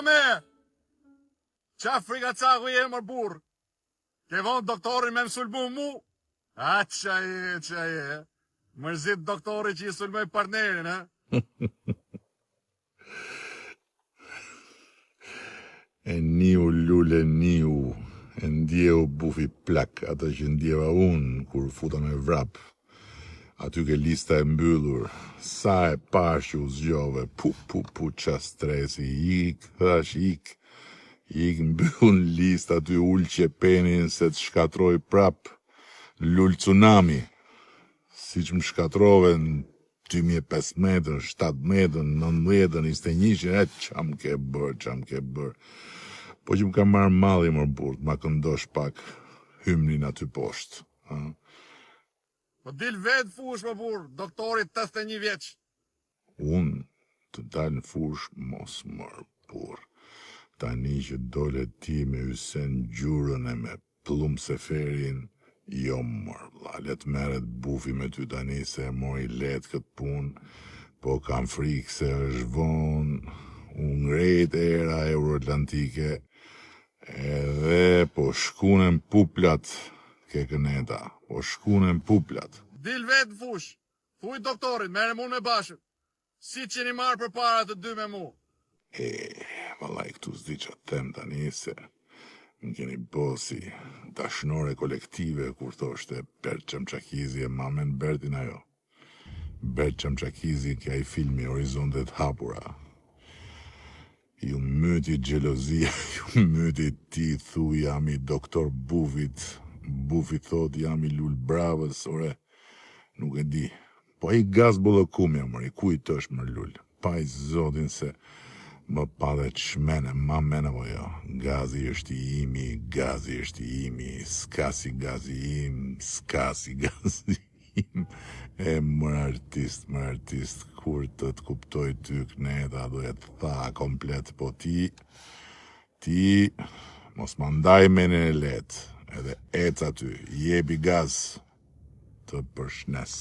me! Qa frika caku je mër burr? Ke vonë doktorin me më sulmu mu? A, qa je? Mërzit doktori që i sulmoj partnerin, ha? E niu lule niu, e ndjeu bufi plak, atë që ndjeva unë kur futa me vrap. Aty ke lista e mbyllur, sa e pash që u zgjove, pu, qa stresi, ik, thash, ik mbyllun lista aty ull qepenin se të shkatroj prap, lull tsunami, si që më shkatrove në 2015, 17, 19, 21, qam ke bërë. Po që më ka marrë malli më burë, ma këndosh pak hymnin aty poshtë. Po dil vetë fush më burr, doktorit 81 vjeç. Unë të dalë në fush mos mërë burë. Tani që dole ti me Ysen Gjurën e me Plumë Seferin, jo mërë, vlla, let meret bufi me ty tani se e mori letë këtë punë, po kam frikë se është vonë, unë ngrejt era euroatlantike, edhe po shkunen puplat ke këneta, po shkunen puplat. Dil vetë fush, thuj doktorit, mere mu me bashkë, si që një marë për para të dy me mu. Vallaj, këtu s'di që them tani se më keni bosi dashnore kolektive kur thoshte Bert Çamçakizi e mamen Bertin ajo. Bert Çamçakizi kja i filmi Horizontet Hapura. Ju myti gjelozia, ju myti ti thu jam i doktor Bufit. Bufi thot jam i Lul Bravës, ore, nuk e di. Po i gaz bollëkumja, mërë, ku i tësh më Lul? Pa i zotin se më padhe të shmene, ma mene po jo. Gazi është i imi, s'ka si gazi im, E mërë artist, kur të kuptoj ty këneta, do e të tha komplet, po ti, mos më ndaj menin e letë, edhe ec aty, jebi gaz të përshnes.